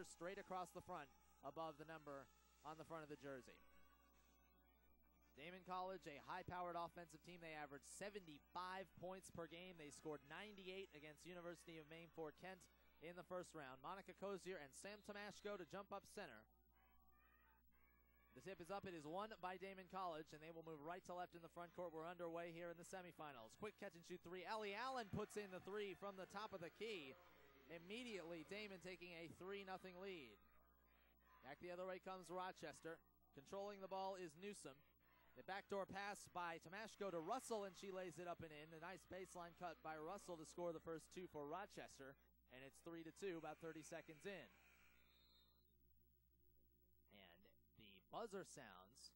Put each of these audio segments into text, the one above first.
straight across the front above the number on the front of the jersey. Daemen College, a high-powered offensive team. They averaged 75 points per game. They scored 98 against University of Maine Fort Kent in the first round. Monica Kosior and Sam Tomashko to jump up center. The tip is up. It is won by Daemen College, and they will move right to left in the front court. We're underway here in the semifinals. Quick catch-and-shoot three. Ellie Allen puts in the three from the top of the key. Immediately, Daemen taking a 3-0 lead. Back the other way comes Rochester. Controlling the ball is Newsom. The backdoor pass by Tomashko to Russell, and she lays it up and in. A nice baseline cut by Russell to score the first two for Rochester, and it's 3-2, about 30 seconds in. And the buzzer sounds,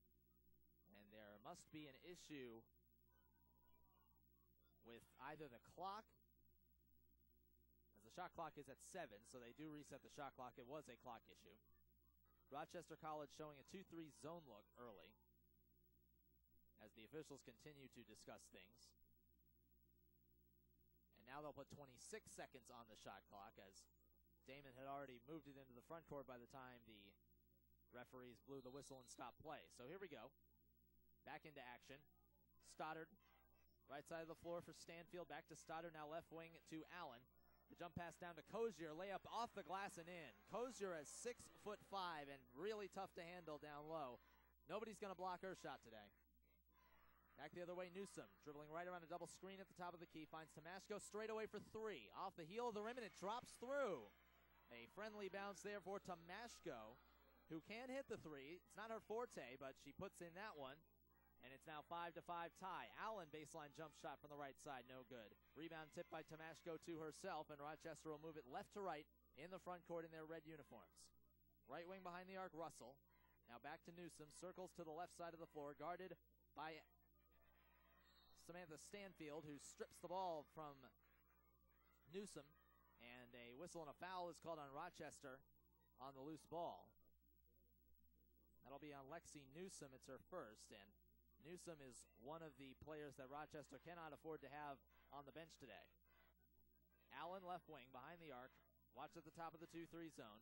and there must be an issue with either the clock, as the shot clock is at 7, so they do reset the shot clock. It was a clock issue. Rochester College showing a 2-3 zone look early, as the officials continue to discuss things. And now they'll put 26 seconds on the shot clock, as Daemen had already moved it into the front court by the time the referees blew the whistle and stopped play. So here we go. Back into action. Stoddard, right side of the floor for Stanfield. Back to Stoddard, now left wing to Allen. The jump pass down to Kosior, layup off the glass and in. Kosior is 6'5" and really tough to handle down low. Nobody's going to block her shot today. Back the other way, Newsom, dribbling right around a double screen at the top of the key, finds Tomashko straight away for three. Off the heel of the rim, and it drops through. A friendly bounce there for Tomashko, who can hit the three. It's not her forte, but she puts in that one, and it's now 5-5 tie. Allen, baseline jump shot from the right side, no good. Rebound tipped by Tomashko to herself, and Rochester will move it left to right in the front court in their red uniforms. Right wing behind the arc, Russell. Now back to Newsom, circles to the left side of the floor, guarded by Samantha Stanfield, who strips the ball from Newsom, and a whistle and a foul is called on Rochester on the loose ball. That'll be on Lexi Newsom. It's her first, and Newsom is one of the players that Rochester cannot afford to have on the bench today. Allen, left wing, behind the arc. Watch at the top of the 2-3 zone.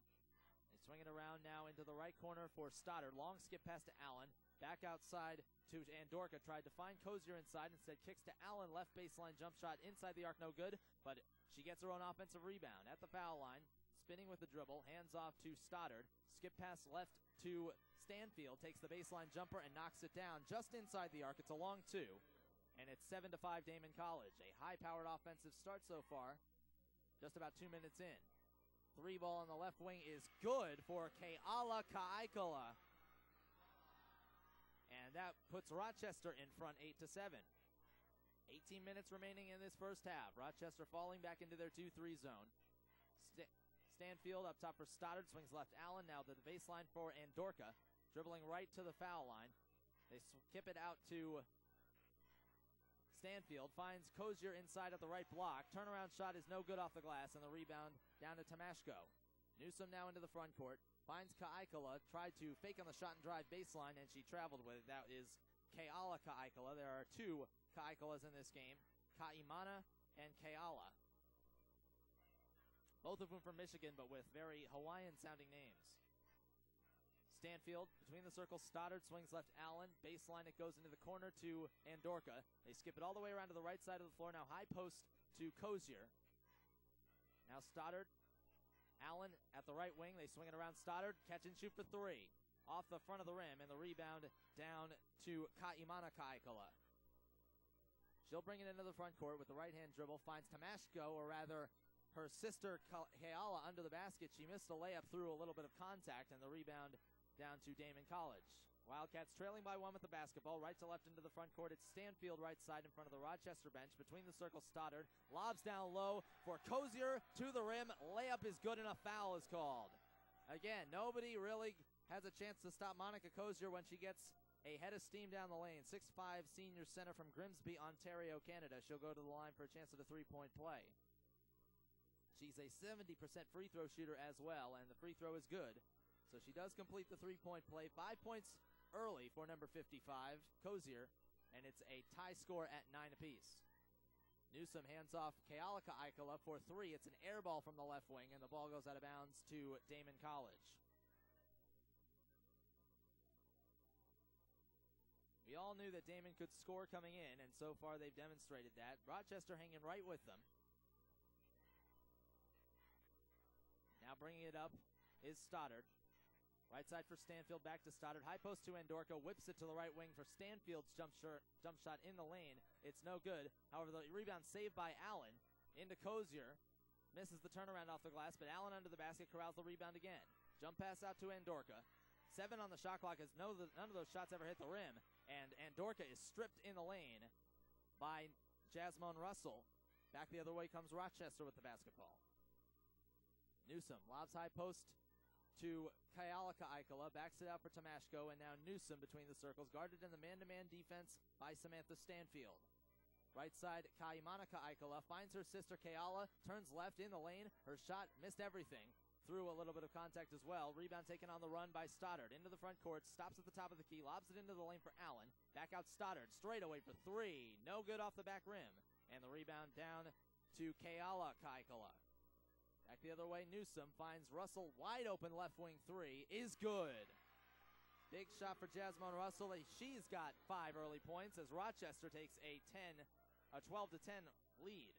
They swing it around now into the right corner for Stoddard. Long skip pass to Allen. Back outside to Andorka. Tried to find Kosior inside. Instead kicks to Allen. Left baseline jump shot inside the arc. No good. But she gets her own offensive rebound at the foul line. Spinning with the dribble. Hands off to Stoddard. Skip pass left to Stanfield. Takes the baseline jumper and knocks it down just inside the arc. It's a long two. And it's 7-5 Daemen College. A high-powered offensive start so far. Just about 2 minutes in. Three ball on the left wing is good for Keala Ka'aikala. And that puts Rochester in front 8-7. 18 minutes remaining in this first half. Rochester falling back into their 2-3 zone. Stanfield up top for Stoddard. Swings left Allen. Now to the baseline for Andorka. Dribbling right to the foul line. They skip it out to Stanfield. Finds Kosior inside at the right block. Turnaround shot is no good off the glass. And the rebound down to Tomashko. Newsom now into the front court. Finds Ka'aikala, tried to fake on the shot and drive baseline, and she traveled with it. That is Keala Ka'aikala. There are two Ka'aikalas in this game, Ka'imana and Keala. Both of them from Michigan, but with very Hawaiian-sounding names. Stanfield, between the circles, Stoddard swings left Allen. Baseline, it goes into the corner to Andorka. They skip it all the way around to the right side of the floor. Now high post to Kosior. Now Stoddard. Allen at the right wing. They swing it around Stoddard. Catch and shoot for three. Off the front of the rim, and the rebound down to Ka'imana Ka'aikala. She'll bring it into the front court with the right-hand dribble. Finds Tomashko, or rather her sister Keala, under the basket. She missed a layup through a little bit of contact, and the rebound down to Daemen College. Wildcats trailing by one with the basketball. Right to left into the front court. It's Stanfield right side in front of the Rochester bench. Between the circles, Stoddard. Lobs down low for Kosior to the rim. Layup is good and a foul is called. Again, nobody really has a chance to stop Monica Kosior when she gets a head of steam down the lane. 6'5" senior center from Grimsby, Ontario, Canada. She'll go to the line for a chance at a three-point play. She's a 70% free throw shooter as well, and the free throw is good. So she does complete the three-point play. 5 points early for number 55, Kosior, and it's a tie score at 9 apiece. Newsom hands off Kealaka Aikala for 3. It's an air ball from the left wing, and the ball goes out of bounds to Daemen College. We all knew that Daemen could score coming in, and so far they've demonstrated that. Rochester hanging right with them. Now bringing it up is Stoddard. Right side for Stanfield, back to Stoddard. High post to Andorka, whips it to the right wing for Stanfield's jump shot in the lane. It's no good. However, the rebound saved by Allen into Kosior. Misses the turnaround off the glass, but Allen under the basket corrals the rebound again. Jump pass out to Andorka. 7 on the shot clock as none of those shots ever hit the rim. And Andorka is stripped in the lane by Jasmine Russell. Back the other way comes Rochester with the basketball. Newsom lobs high post to Kealaka Aikala, backs it out for Tomashko, and now Newsom between the circles, guarded in the man-to-man defense by Samantha Stanfield. Right side, Monica Aikala finds her sister Keala, turns left in the lane. Her shot missed everything. Through a little bit of contact as well. Rebound taken on the run by Stoddard. Into the front court, stops at the top of the key, lobs it into the lane for Allen. Back out Stoddard, straight away for 3. No good off the back rim. And the rebound down to Kealaka Aikala. Back the other way, Newsom finds Russell wide open left wing 3. Is good. Big shot for Jasmine Russell. She's got 5 early points as Rochester takes a 12-10 lead.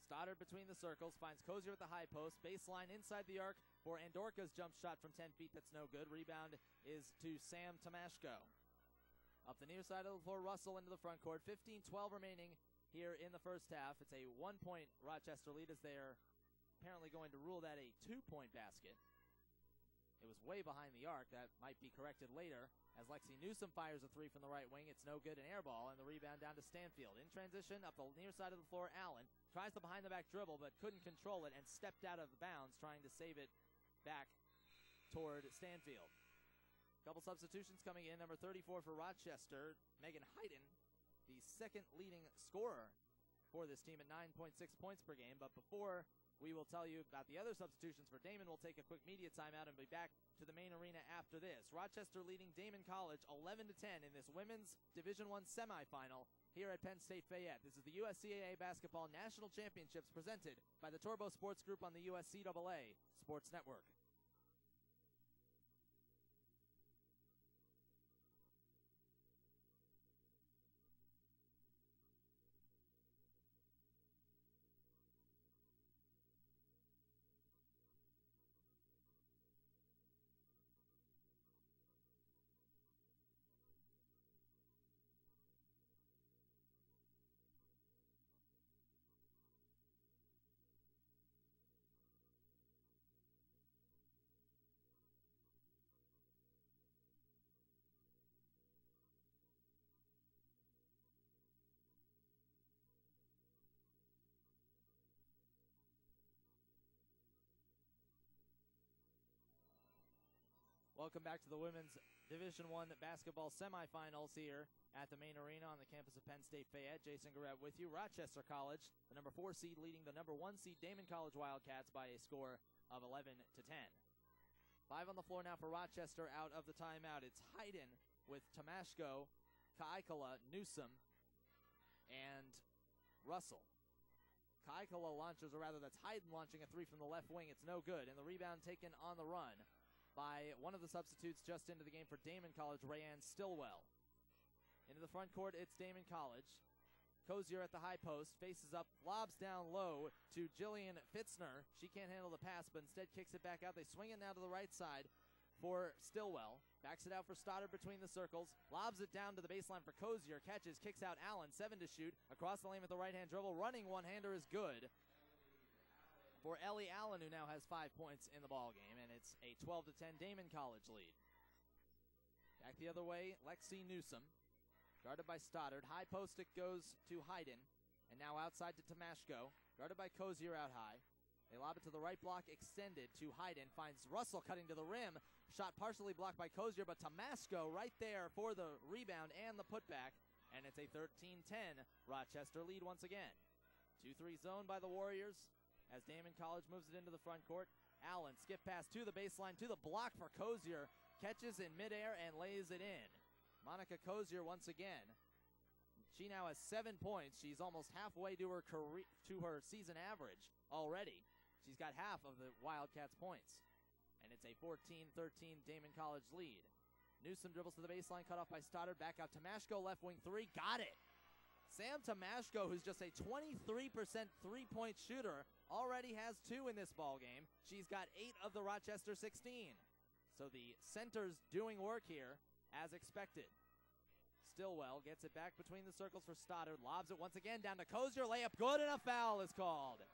Stoddard between the circles, finds Kosior at the high post. Baseline inside the arc for Andorka's jump shot from 10 feet. That's no good. Rebound is to Sam Tomashko. Up the near side of the floor, Russell into the front court. 15-12 remaining here in the first half. It's a 1-point Rochester lead as they are apparently going to rule that a 2-point basket. It was way behind the arc. That might be corrected later as Lexi Newsom fires a 3 from the right wing. It's no good, an air ball, and the rebound down to Stanfield. In transition, up the near side of the floor, Allen tries the behind-the-back dribble but couldn't control it and stepped out of bounds trying to save it back toward Stanfield. Couple substitutions coming in. Number 34 for Rochester, Megan Hayden, the second leading scorer for this team at 9.6 points per game. But before we will tell you about the other substitutions for Daemen, we'll take a quick media timeout and be back to the main arena after this. Rochester leading Daemen College 11-10 in this women's Division I semifinal here at Penn State Fayette. This is the USCAA Basketball National Championships presented by the Torbo Sports Group on the USCAA Sports Network. Welcome back to the women's Division I basketball semifinals here at the main arena on the campus of Penn State Fayette. Jason Garrett with you. Rochester College, the number 4 seed, leading the number 1 seed Daemen College Wildcats by a score of 11-10. 5 on the floor now for Rochester out of the timeout. It's Hayden with Tomashko, Kaikala, Newsom, and Russell. Kaikala launches, or rather that's Hayden launching a 3 from the left wing. It's no good, and the rebound taken on the run by one of the substitutes just into the game for Daemen College, Rayanne Stillwell. Into the front court, it's Daemen College. Kosior at the high post, faces up, lobs down low to Jillian Fitzner. She can't handle the pass, but instead kicks it back out. They swing it now to the right side for Stillwell. Backs it out for Stoddard between the circles. Lobs it down to the baseline for Kosior. Catches, kicks out Allen, 7 to shoot. Across the lane with the right-hand dribble. Running one-hander is good for Ellie Allen, who now has 5 points in the ballgame, and it's a 12-10 Daemen College lead. Back the other way, Lexi Newsom, guarded by Stoddard. High post it goes to Hayden, and now outside to Tomashko, guarded by Kosior out high. They lob it to the right block, extended to Hayden, finds Russell cutting to the rim. Shot partially blocked by Kosior, but Tomashko right there for the rebound and the putback, and it's a 13-10 Rochester lead once again. 2-3 zone by the Warriors as Daemen College moves it into the front court. Allen, skip pass to the baseline, to the block for Kosior. Catches in midair and lays it in. Monica Kosior once again. She now has 7 points. She's almost halfway to her season average already. She's got half of the Wildcats' points. And it's a 14-13 Daemen College lead. Newsom dribbles to the baseline, cut off by Stoddard. Back out Tomashko, left wing three. Got it! Sam Tomashko, who's just a 23% three-point shooter, already has 2 in this ball game. She's got 8 of the Rochester 16. So the center's doing work here, as expected. Stillwell gets it back between the circles for Stoddard. Lobs it once again down to Kosior. Layup good, and a foul is called.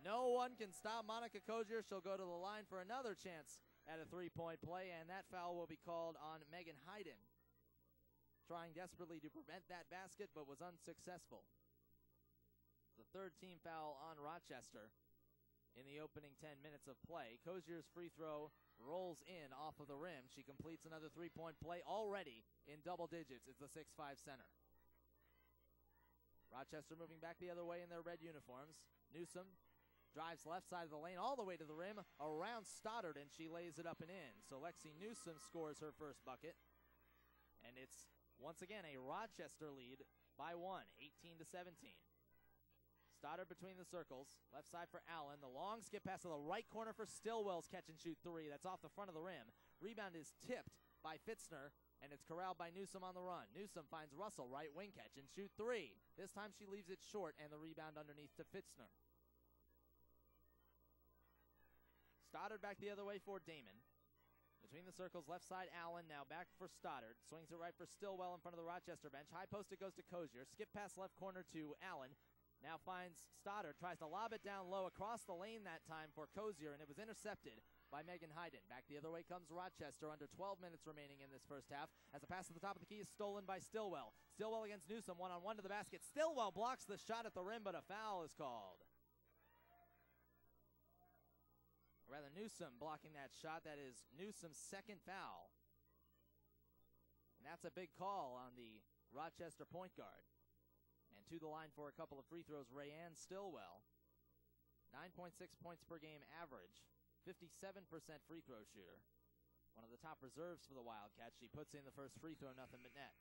No one can stop Monica Kosior. She'll go to the line for another chance at a three-point play, and that foul will be called on Megan Hayden. Trying desperately to prevent that basket, but was unsuccessful. The third team foul on Rochester in the opening 10 minutes of play. Kosior's free throw rolls in off of the rim. She completes another three-point play already in double digits. It's the 6'5 center. Rochester moving back the other way in their red uniforms. Newsom drives left side of the lane all the way to the rim around Stoddard, and she lays it up and in. So Lexi Newsom scores her first bucket. And it's once again a Rochester lead by 1, 18-17. Stoddard between the circles, left side for Allen. The long skip pass to the right corner for Stillwell's catch and shoot three. That's off the front of the rim. Rebound is tipped by Fitzner, and it's corralled by Newsom on the run. Newsom finds Russell, right wing catch and shoot three. This time she leaves it short, and the rebound underneath to Fitzner. Stoddard back the other way for Daemen. Between the circles, left side Allen, now back for Stoddard. Swings it right for Stillwell in front of the Rochester bench. High post it goes to Kosior. Skip pass left corner to Allen. Now finds Stoddard, tries to lob it down low across the lane that time for Kosior, and it was intercepted by Megan Hayden. Back the other way comes Rochester, under 12 minutes remaining in this first half, as a pass to the top of the key is stolen by Stillwell. Stillwell against Newsom, one-on-one to the basket. Stillwell blocks the shot at the rim, but a foul is called. Or rather, Newsom blocking that shot. That is Newsom's second foul. And that's a big call on the Rochester point guard. And to the line for a couple of free throws, Rayanne Stillwell. 9.6 points per game average, 57% free throw shooter. One of the top reserves for the Wildcats. She puts in the first free throw, nothing but net.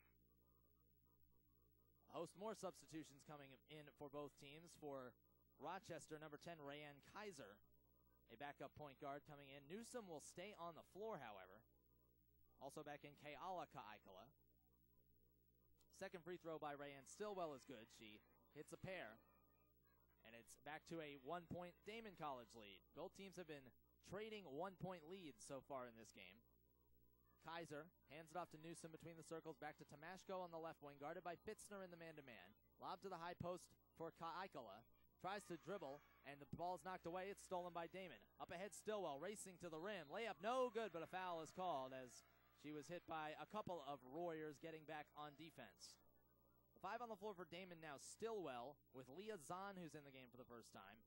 A host more substitutions coming in for both teams. For Rochester, number 10, Rayanne Kaiser, a backup point guard coming in. Newsom will stay on the floor, however. Also back in Keala Ka'aikala. Second free throw by Rayanne Stillwell is good. She hits a pair. And it's back to a 1-point Daemen College lead. Both teams have been trading 1-point leads so far in this game. Kaiser hands it off to Newsom between the circles. Back to Tomashko on the left wing, guarded by Fitzner in the man-to-man. Lob to the high post for Ka'aikala. Tries to dribble, and the ball's knocked away. It's stolen by Daemen. Up ahead, Stillwell racing to the rim. Layup no good, but a foul is called as she was hit by a couple of Warriors getting back on defense. The 5 on the floor for Daemen now. Stillwell with Leah Zahn, who's in the game for the first time.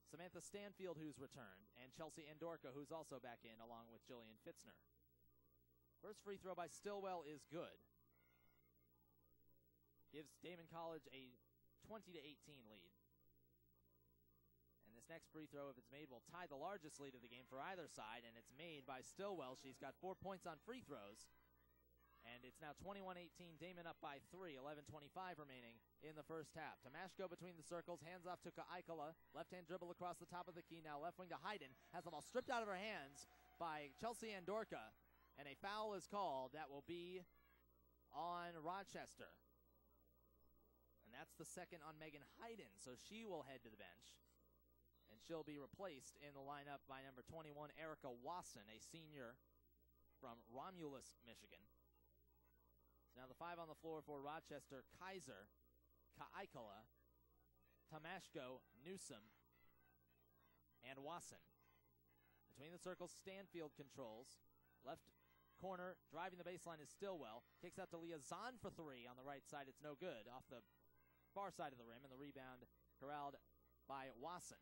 Samantha Stanfield, who's returned. And Chelsea Andorka, who's also back in, along with Jillian Fitzner. First free throw by Stillwell is good. Gives Daemen College a 20-18 lead. And this next free throw, if it's made, will tie the largest lead of the game for either side, and it's made by Stillwell. She's got 4 points on free throws. And it's now 21-18, Daemen up by 3, 11:25 remaining in the first half. Tomashko between the circles, hands off to Ka'aikala. Left-hand dribble across the top of the key. Now left wing to Hayden. Has the ball stripped out of her hands by Chelsea Andorka. And a foul is called. That will be on Rochester. And that's the second on Megan Hayden, so she will head to the bench. And she'll be replaced in the lineup by number 21, Erica Wasson, a senior from Romulus, Michigan. So now the 5 on the floor for Rochester: Kaiser, Ka'aikala, Tomashko, Newsom, and Wasson. Between the circles, Stanfield controls. Left corner, driving the baseline is Stillwell. Kicks out to Leah Zahn for 3 on the right side. It's no good. Off the far side of the rim, and the rebound corralled by Wasson.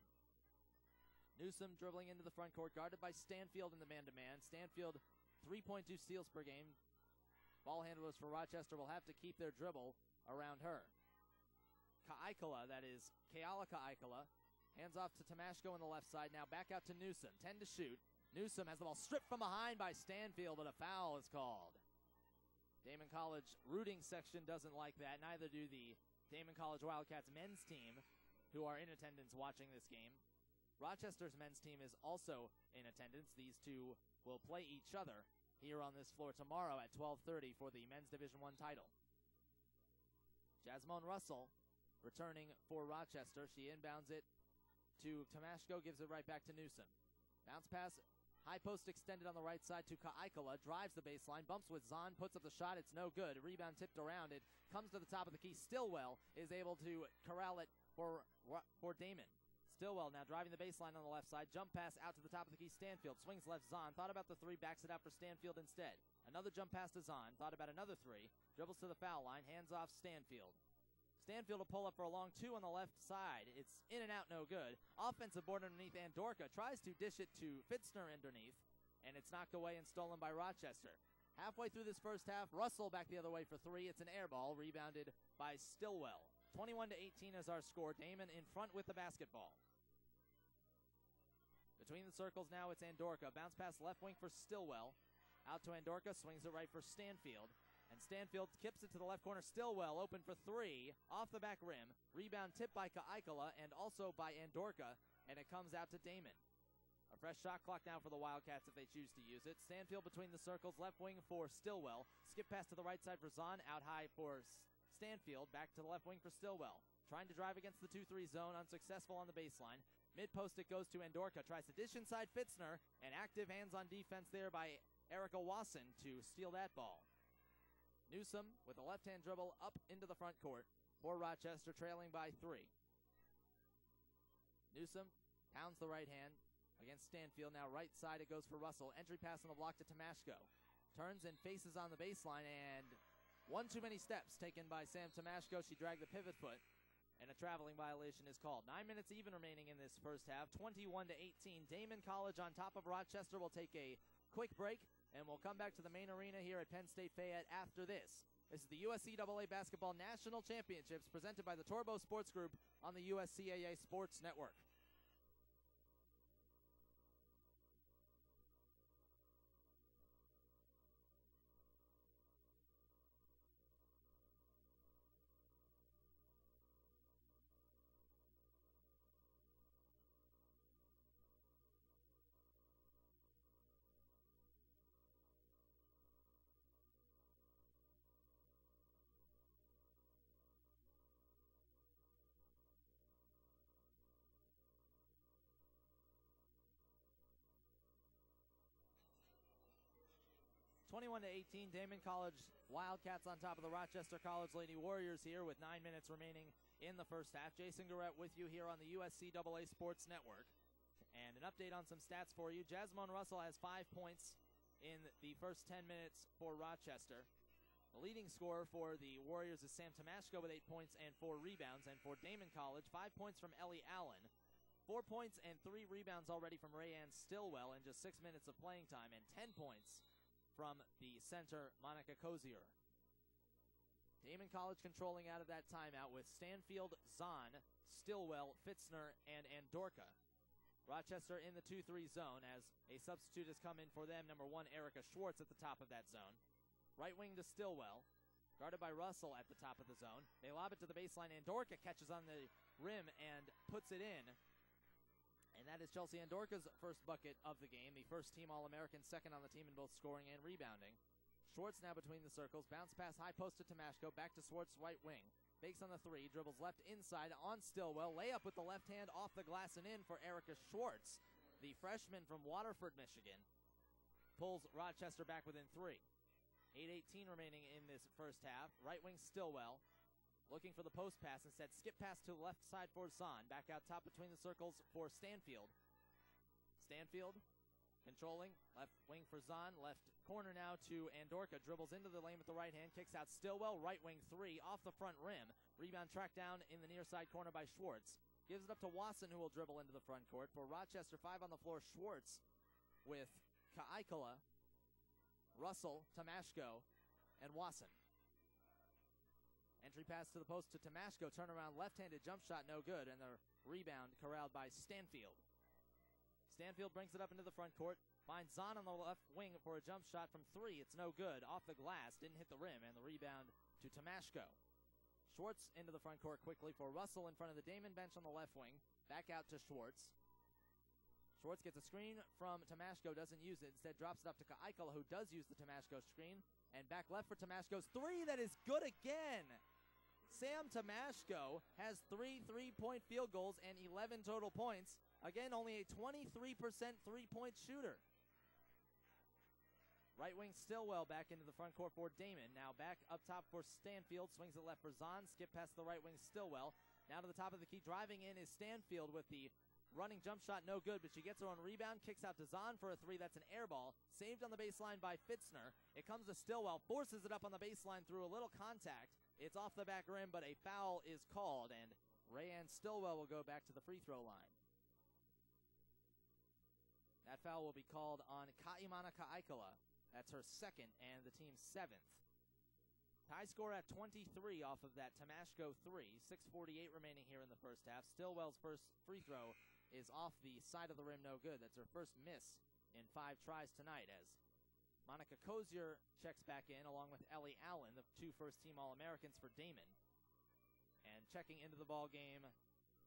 Newsom dribbling into the front court, guarded by Stanfield in the man-to-man. Stanfield, 3.2 steals per game. Ball handlers for Rochester will have to keep their dribble around her. Ka'aikala, that is Keala Ka'aikala, hands off to Tomashko on the left side. Now back out to Newsom, 10 to shoot. Newsom has the ball stripped from behind by Stanfield, but a foul is called. Daemen College rooting section doesn't like that. Neither do the Daemen College Wildcats men's team, who are in attendance watching this game. Rochester's men's team is also in attendance. These two will play each other here on this floor tomorrow at 12:30 for the men's Division I title. Jasmine Russell returning for Rochester. She inbounds it to Tomashko, gives it right back to Newsom. Bounce pass, high post extended on the right side to Ka'ikala, drives the baseline, bumps with Zahn, puts up the shot, it's no good. Rebound tipped around, it comes to the top of the key. Stillwell is able to corral it for Daemen. Stillwell now driving the baseline on the left side, jump pass out to the top of the key. Stanfield swings left. Zahn thought about the three, backs it out for Stanfield instead. Another jump pass to Zahn, thought about another three, dribbles to the foul line, hands off Stanfield. Stanfield will pull up for a long two on the left side. It's in and out, no good. Offensive board underneath. Andorka tries to dish it to Fitzner underneath, and it's knocked away and stolen by Rochester. Halfway through this first half, Russell back the other way for three. It's an air ball, rebounded by Stillwell. 21-18 is our score. Daemen in front with the basketball. Between the circles now, it's Andorka. Bounce pass left wing for Stillwell. Out to Andorka, swings it right for Stanfield. And Stanfield kips it to the left corner. Stillwell open for three, off the back rim. Rebound tipped by Ka'ikala and also by Andorka, and it comes out to Daemen. A fresh shot clock now for the Wildcats if they choose to use it. Stanfield between the circles, left wing for Stillwell. Skip pass to the right side for Zahn, out high for Stanfield. Back to the left wing for Stillwell. Trying to drive against the 2-3 zone, unsuccessful on the baseline. Mid-post it goes to Andorka, tries to dish inside Fitzner, and active hands on defense there by Erica Wasson to steal that ball. Newsom with a left-hand dribble up into the front court for Rochester, trailing by three. Newsom pounds the right hand against Stanfield. Now right side it goes for Russell. Entry pass on the block to Tomashko. Turns and faces on the baseline, and one too many steps taken by Sam Tomashko. She dragged the pivot foot, and a traveling violation is called. 9 minutes even remaining in this first half. 21-18. Daemen College on top of Rochester. Will take a quick break, and we'll come back to the main arena here at Penn State Fayette after this. This is the USCAA Basketball National Championships presented by the Torbo Sports Group on the USCAA Sports Network. Twenty-one to 18, Daemen College Wildcats on top of the Rochester College Lady Warriors here with 9 minutes remaining in the first half. Jason Garrett with you here on the USCAA Sports Network. And an update on some stats for you. Jasmine Russell has 5 points in the first 10 minutes for Rochester. The leading scorer for the Warriors is Sam Tomashko with 8 points and 4 rebounds. And for Daemen College, 5 points from Ellie Allen. 4 points and 3 rebounds already from Rayanne Stillwell in just 6 minutes of playing time. And 10 points from the center, Monica Kosior. Daemen College controlling out of that timeout with Stanfield, Zahn, Stillwell, Fitzner, and Andorka. Rochester in the 2-3 zone as a substitute has come in for them. Number 1, Erica Schwartz at the top of that zone. Right wing to Stillwell, guarded by Russell at the top of the zone. They lob it to the baseline. Andorka catches on the rim and puts it in. And that is Chelsea Andorka's first bucket of the game. The first team All-American, second on the team in both scoring and rebounding. Schwartz now between the circles. Bounce pass, high post to Tomashko. Back to Schwartz, right wing. Fakes on the three. Dribbles left inside on Stillwell. Layup with the left hand off the glass and in for Erica Schwartz. The freshman from Waterford, Michigan. Pulls Rochester back within 3. 8:18 remaining in this first half. Right wing Stillwell. Looking for the post pass. Instead, skip pass to the left side for Zahn. Back out top between the circles for Stanfield. Stanfield controlling. Left wing for Zahn. Left corner now to Andorka. Dribbles into the lane with the right hand. Kicks out Stillwell. Right wing 3 off the front rim. Rebound tracked down in the near side corner by Schwartz. Gives it up to Wasson, who will dribble into the front court. For Rochester, 5 on the floor. Schwartz with Ka'ikala, Russell, Tomashko, and Wasson. Entry pass to the post to Tomashko. Turnaround left-handed jump shot, no good. And the rebound corralled by Stanfield. Stanfield brings it up into the front court, finds Zahn on the left wing for a jump shot from 3. It's no good. Off the glass, didn't hit the rim, and the rebound to Tomashko. Schwartz into the front court quickly for Russell in front of the Daemen bench on the left wing. Back out to Schwartz. Schwartz gets a screen from Tomashko, doesn't use it. Instead drops it up to Ka'aikala, who does use the Tomashko screen. And back left for Tomashko's 3. That is good again. Sam Tomashko has 3 3-point field goals and 11 total points. Again, only a 23% three-point shooter. Right wing Stillwell back into the front court for Daemen. Now back up top for Stanfield. Swings it left for Zahn. Skip past the right wing Stillwell. Now to the top of the key. Driving in is Stanfield with the running jump shot. No good, but she gets her own rebound. Kicks out to Zahn for a 3. That's an air ball. Saved on the baseline by Fitzner. It comes to Stillwell. Forces it up on the baseline through a little contact. It's off the back rim, but a foul is called, and Rayanne Stillwell will go back to the free throw line. That foul will be called on Ka'imana Ka'aikala. That's her 2nd and the team's 7th. Tie score at 23 off of that Tomashko 3. 6:48 remaining here in the first half. Stillwell's first free throw is off the side of the rim, no good. That's her first miss in 5 tries tonight, as Monica Kosior checks back in along with Ellie Allen, the 2 first-team All-Americans for Daemen. And checking into the ball game,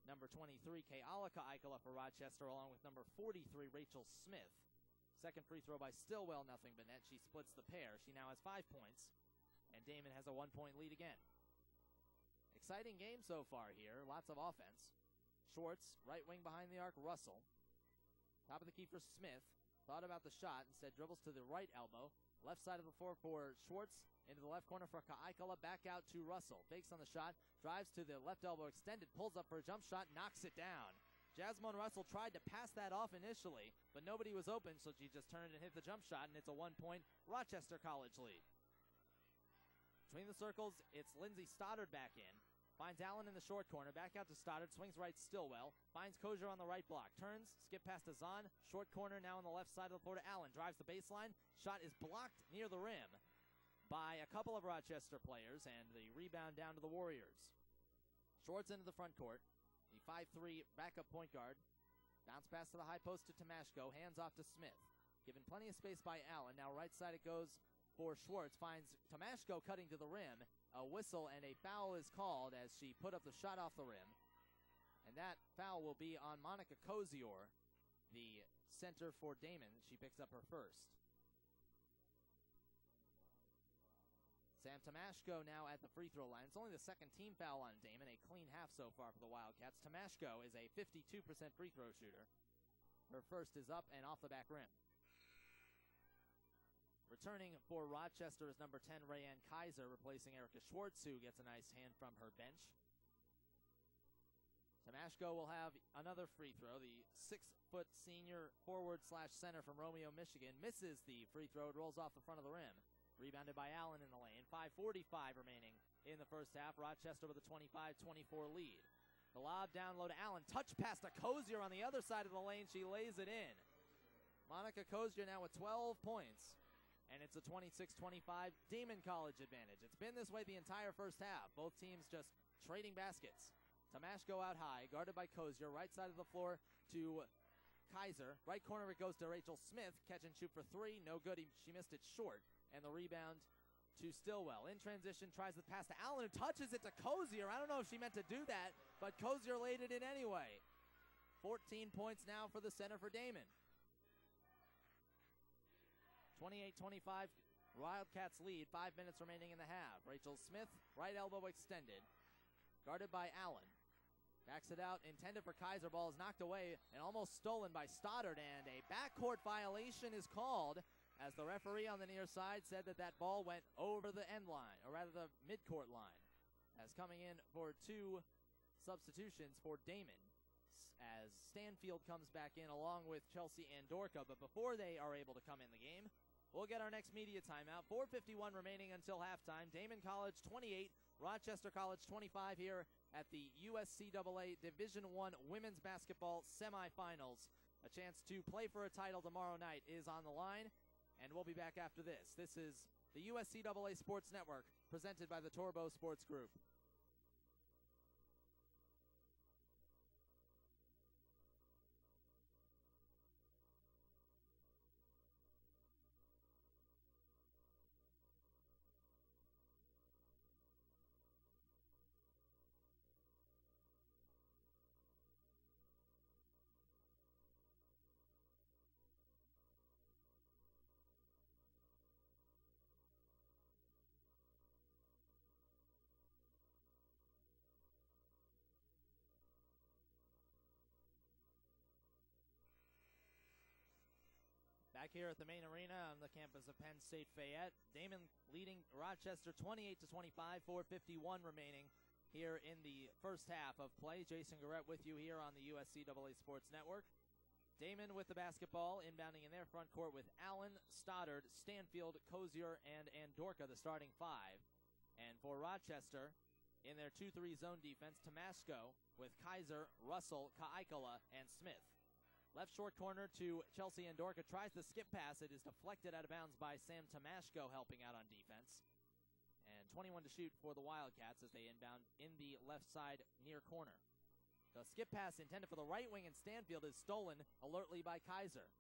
number 23, Ke'ala Ka'aikala for Rochester, along with number 43, Rachel Smith. Second free throw by Stillwell, nothing but net. She splits the pair. She now has 5 points, and Daemen has a 1-point lead again. Exciting game so far here. Lots of offense. Schwartz, right wing behind the arc, Russell. Top of the key for Smith. Thought about the shot, instead dribbles to the right elbow. Left side of the floor for Schwartz, into the left corner for Ka'aikala, back out to Russell. Fakes on the shot, drives to the left elbow extended, pulls up for a jump shot, knocks it down. Jasmine Russell tried to pass that off initially, but nobody was open, so she just turned and hit the jump shot, and it's a 1-point Rochester College lead. Between the circles, it's Lindsay Stoddard back in. Finds Allen in the short corner, back out to Stoddard, swings right Stillwell, finds Kosior on the right block, turns, skip past to Zahn, short corner now on the left side of the floor to Allen, drives the baseline, shot is blocked near the rim by a couple of Rochester players, and the rebound down to the Warriors. Schwartz into the front court, the 5'3" backup point guard, bounce pass to the high post to Tomashko, hands off to Smith, given plenty of space by Allen, now right side it goes for Schwartz, finds Tomashko cutting to the rim. A whistle and a foul is called as she put up the shot off the rim. And that foul will be on Monica Kosior, the center for Daemen. She picks up her first. Sam Tomashko now at the free throw line. It's only the 2nd team foul on Daemen, a clean half so far for the Wildcats. Tomashko is a 52% free throw shooter. Her first is up and off the back rim. Returning for Rochester is number 10, Rayanne Kaiser, replacing Erica Schwartz, who gets a nice hand from her bench. Tomashko will have another free throw. The 6-foot senior forward/center from Romeo, Michigan, misses the free throw. It rolls off the front of the rim. Rebounded by Allen in the lane. 5:45 remaining in the first half. Rochester with a 25-24 lead. The lob down low to Allen. Touch pass to Kosior on the other side of the lane. She lays it in. Monica Kosior now with 12 points. And it's a 26-25 Daemen College advantage. It's been this way the entire first half. Both teams just trading baskets. Tomashko out high, guarded by Kosior. Right side of the floor to Kaiser. Right corner it goes to Rachel Smith. Catch and shoot for 3. No good. She missed it short. And the rebound to Stillwell. In transition, tries the pass to Allen, who touches it to Kosior. I don't know if she meant to do that, but Kosior laid it in anyway. 14 points now for the center for Daemen. 28-25, Wildcats lead, 5 minutes remaining in the half. Rachel Smith, right elbow extended, guarded by Allen. Backs it out, intended for Kaiser. Ball is knocked away and almost stolen by Stoddard, and a backcourt violation is called as the referee on the near side said that that ball went over the end line, or rather the midcourt line. As coming in for 2 substitutions for Daemen, as Stanfield comes back in along with Chelsea Andorka. But before they are able to come in the game, we'll get our next media timeout. 4:51 remaining until halftime. Daemen College 28, Rochester College 25 here at the USCAA Division I Women's Basketball Semifinals. A chance to play for a title tomorrow night is on the line, and we'll be back after this. This is the USCAA Sports Network, presented by the Torbo Sports Group. Back here at the main arena on the campus of Penn State Fayette, Daemen leading Rochester 28-25, 4:51 remaining here in the first half of play. Jason Garrett with you here on the USCAA Sports Network. Daemen with the basketball, inbounding in their front court with Allen, Stoddard, Stanfield, Kosior, and Andorka, the starting five. And for Rochester, in their 2-3 zone defense, Tomashko with Kaiser, Russell, Kaikala, and Smith. Left short corner to Chelsea Andorka, tries the skip pass. It is deflected out of bounds by Sam Tomashko, helping out on defense. And 21 to shoot for the Wildcats as they inbound in the left side near corner. The skip pass intended for the right wing, and Stanfield is stolen alertly by Kaiser.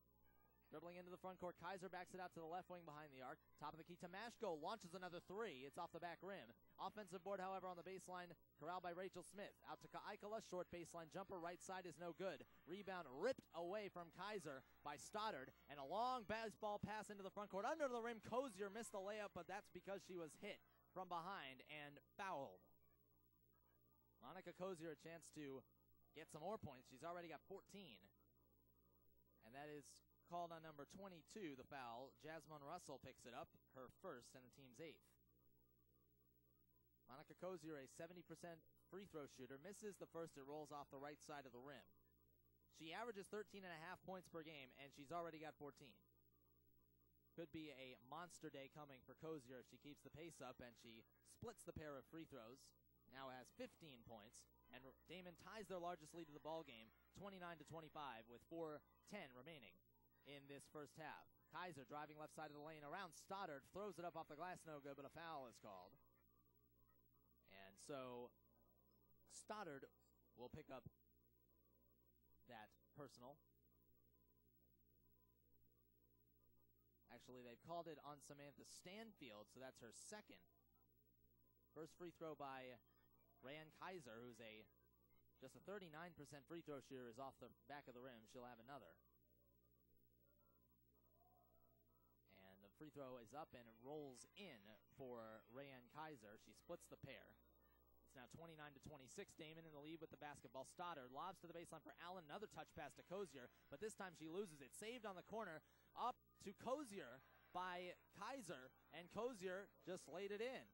Dribbling into the front court, Kaiser backs it out to the left wing behind the arc. Top of the key, Tomashko launches another three. It's off the back rim. Offensive board, however, on the baseline, corralled by Rachel Smith. Out to Kaikala, short baseline jumper, right side is no good. Rebound ripped away from Kaiser by Stoddard, and a long baseball pass into the front court. Under the rim, Kosior missed the layup, but that's because she was hit from behind and fouled. Monica Kosior a chance to get some more points. She's already got 14. And that is called on number 22, the foul. Jasmine Russell picks it up, her first and the team's 8th. Monica Kosior, a 70% free throw shooter, misses the first. It rolls off the right side of the rim. She averages 13.5 points per game, and she's already got 14. Could be a monster day coming for Kosior if she keeps the pace up, and she splits the pair of free throws. Now has 15 points, and Daemen ties their largest lead of the ball game, 29-25, with 4:10 remaining in this first half. Kaiser driving left side of the lane around Stoddard, throws it up off the glass, no good, but a foul is called. And so Stoddard will pick up that personal. Actually, they've called it on Samantha Stanfield, so that's her second. First free throw by Rayanne Kaiser, who's just a 39% free throw shooter, is off the back of the rim. She'll have another. And the free throw is up and it rolls in for Rayanne Kaiser. She splits the pair. It's now 29-26. Daemen in the lead with the basketball. Stoddard lobs to the baseline for Allen. Another touch pass to Kosior, but this time she loses it. Saved on the corner. Up to Kosior by Kaiser, and Kosior just laid it in.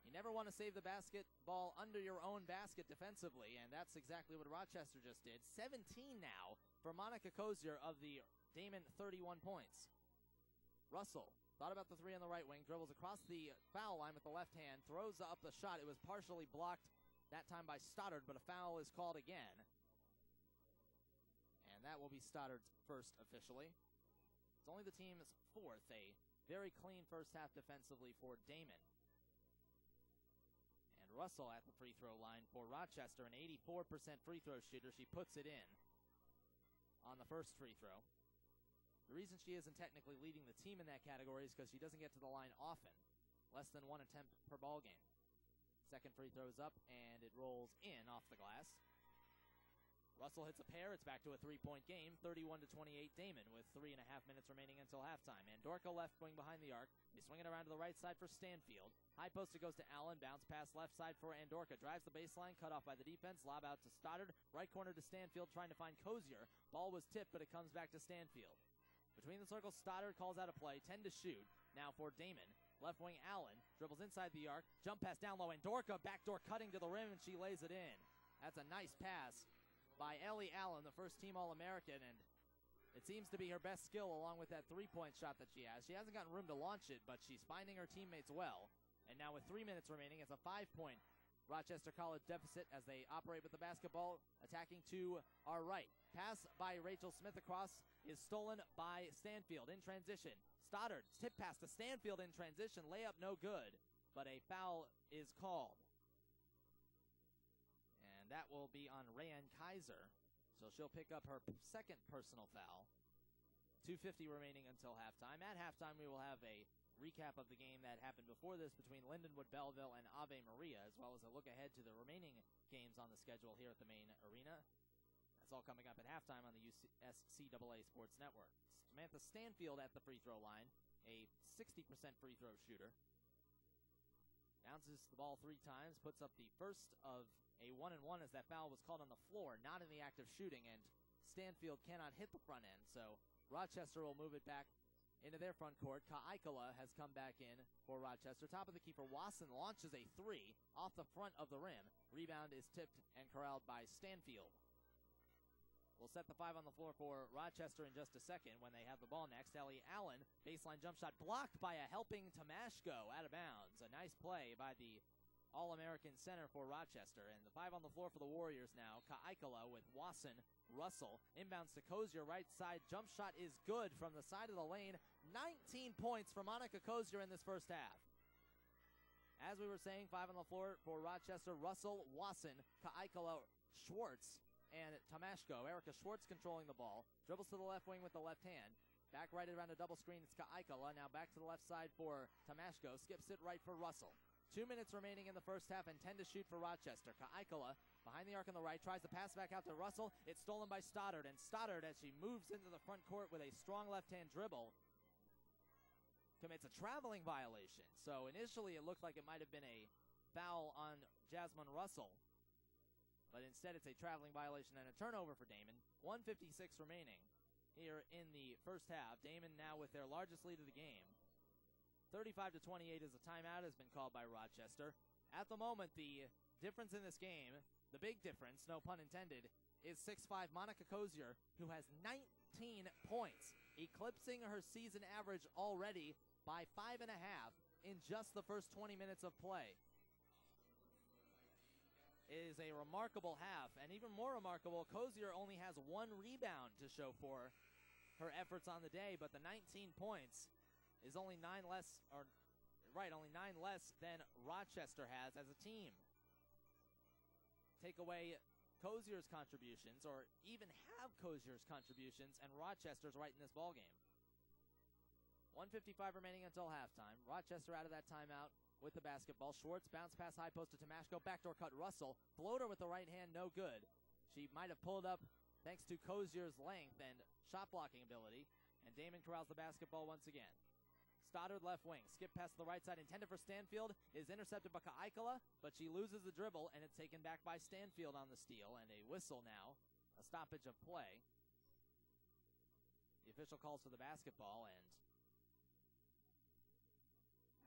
You never want to save the basketball under your own basket defensively, and that's exactly what Rochester just did. 17 now for Monica Kosior of the Daemen 31 points. Russell thought about the three on the right wing, dribbles across the foul line with the left hand, throws up the shot. It was partially blocked that time by Stoddard, but a foul is called again. And that will be Stoddard's first officially. It's only the team's 4th, a very clean first half defensively for Daemen. Russell at the free throw line for Rochester, an 84% free throw shooter. She puts it in on the first free throw. The reason she isn't technically leading the team in that category is because she doesn't get to the line often, less than 1 attempt per ball game. Second free throw's up, and it rolls in off the glass. Russell hits a pair. It's back to a 3-point game, 31-28 Daemen, with 3.5 minutes remaining until halftime. Andorka left wing behind the arc. They swing it around to the right side for Stanfield. High post, it goes to Allen. Bounce pass left side for Andorka. Drives the baseline, cut off by the defense. Lob out to Stoddard. Right corner to Stanfield, trying to find Kosior. Ball was tipped, but it comes back to Stanfield. Between the circles, Stoddard calls out a play. 10 to shoot now for Daemen. Left wing Allen dribbles inside the arc. Jump pass down low. Andorka backdoor cutting to the rim, and she lays it in. That's a nice pass by Ellie Allen, the first team All-American, and it seems to be her best skill along with that three-point shot that she has. She hasn't gotten room to launch it, but she's finding her teammates well. And now with 3 minutes remaining, it's a 5-point Rochester College deficit as they operate with the basketball, attacking to our right. Pass by Rachel Smith across is stolen by Stanfield in transition. Stoddard, tip pass to Stanfield in transition, layup no good, but a foul is called. And that will be on Rayanne Kaiser, so she'll pick up her second personal foul. 2:50 remaining until halftime. At halftime, we will have a recap of the game that happened before this between Lindenwood Belleville and Ave Maria, as well as a look ahead to the remaining games on the schedule here at the main arena. That's all coming up at halftime on the USCAA Sports Network. Samantha Stanfield at the free throw line, a 60% free throw shooter. Bounces the ball 3 times, puts up the first of a 1-and-1 as that foul was called on the floor, not in the act of shooting, and Stanfield cannot hit the front end, so Rochester will move it back into their front court. Ka'aikala has come back in for Rochester. Top of the key for Wasson, launches a three off the front of the rim. Rebound is tipped and corralled by Stanfield. We'll set the 5 on the floor for Rochester in just a second when they have the ball next. Ellie Allen, baseline jump shot blocked by a helping Tomashko out of bounds. A nice play by the All-American center for Rochester. And the 5 on the floor for the Warriors now. Ka'aikala with Wasson, Russell, inbounds to Kosior, right side. Jump shot is good from the side of the lane. 19 points for Monica Kosior in this first half. As we were saying, 5 on the floor for Rochester. Russell, Wasson, Ka'aikala, Schwartz, and Tomashko. Erica Schwartz controlling the ball. Dribbles to the left wing with the left hand. Back right around a double screen. It's Ka'aikala. Now back to the left side for Tomashko. Skips it right for Russell. 2 minutes remaining in the first half and 10 to shoot for Rochester. Ka'aikala behind the arc on the right. Tries to pass back out to Russell. It's stolen by Stoddard. And Stoddard, as she moves into the front court with a strong left-hand dribble, commits a traveling violation. So initially it looked like it might have been a foul on Jasmine Russell. But instead it's a traveling violation and a turnover for Daemen. 1:56 remaining here in the first half. Daemen now with their largest lead of the game. 35-28 as a timeout has been called by Rochester. At the moment, the difference in this game, the big difference, no pun intended, is 6'5" Monica Kosior, who has 19 points, eclipsing her season average already by 5.5 in just the first 20 minutes of play. It is a remarkable half, and even more remarkable, Kosior only has 1 rebound to show for her efforts on the day, but the 19 points is only 9 less than Rochester has as a team. Take away Kosior's contributions, or even have Kosior's contributions, and Rochester's right in this ballgame. 1:55 remaining until halftime. Rochester out of that timeout with the basketball. Schwartz, bounce pass, high post to Tomashko. Backdoor cut, Russell. Floater with the right hand, no good. She might have pulled up thanks to Kosior's length and shot blocking ability. And Daemen corrals the basketball once again. Stoddard left wing. Skip pass to the right side, intended for Stanfield. Is intercepted by Ka'aikala, but she loses the dribble, and it's taken back by Stanfield on the steal. And a whistle now. A stoppage of play. The official calls for the basketball, and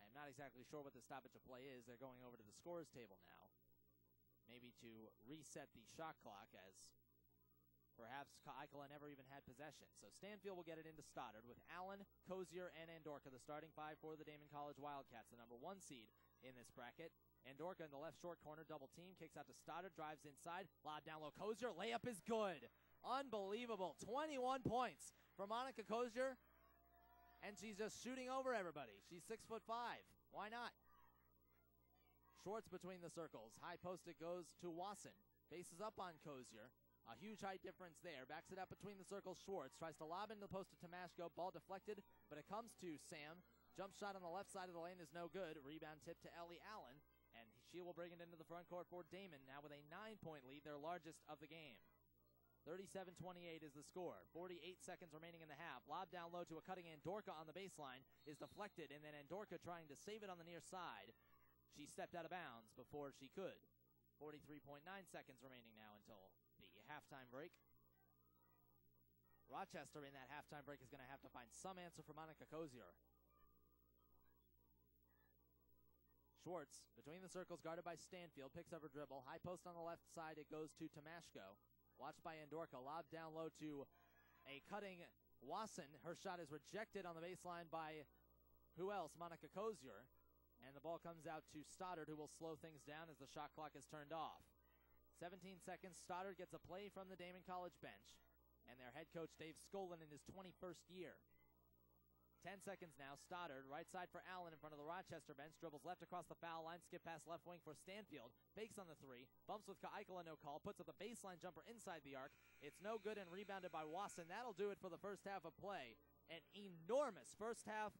I'm not exactly sure what the stoppage of play is. They're going over to the scores table now. Maybe to reset the shot clock, as perhaps Ka'aikala never even had possession. So Stanfield will get it into Stoddard with Allen, Kosior, and Andorka, the starting 5 for the Daemen College Wildcats, the number 1 seed in this bracket. Andorka in the left short corner, double team, kicks out to Stoddard, drives inside, lob down low, Kosior, layup is good. Unbelievable. 21 points for Monica Kosior. And she's just shooting over everybody. She's 6'5". Why not? Schwartz between the circles. High post it goes to Wasson. Faces up on Kosior. A huge height difference there. Backs it up between the circles. Schwartz tries to lob into the post to Tomashko. Ball deflected, but it comes to Sam. Jump shot on the left side of the lane is no good. Rebound tip to Ellie Allen. And she will bring it into the front court for Daemen, now with a 9-point lead, their largest of the game. 37-28 is the score. 48 seconds remaining in the half. Lob down low to a cutting Andorka on the baseline is deflected, and then Andorka trying to save it on the near side. She stepped out of bounds before she could. 43.9 seconds remaining now until the halftime break. Rochester in that halftime break is going to have to find some answer for Monica Kosior. Schwartz between the circles, guarded by Stanfield, picks up her dribble. High post on the left side, it goes to Tomashko. Watched by Andorka, lob down low to a cutting Wasson. Her shot is rejected on the baseline by who else? Monica Kosior. And the ball comes out to Stoddard, who will slow things down as the shot clock is turned off. 17 seconds, Stoddard gets a play from the Daemen College bench. And their head coach, Dave Skolin, in his 21st year. 10 seconds now, Stoddard, right side for Allen in front of the Rochester bench, dribbles left across the foul line, skip pass left wing for Stanfield, fakes on the 3, bumps with Ka'aikala, no call, puts up a baseline jumper inside the arc, it's no good and rebounded by Wasson. That'll do it for the first half of play. An enormous first half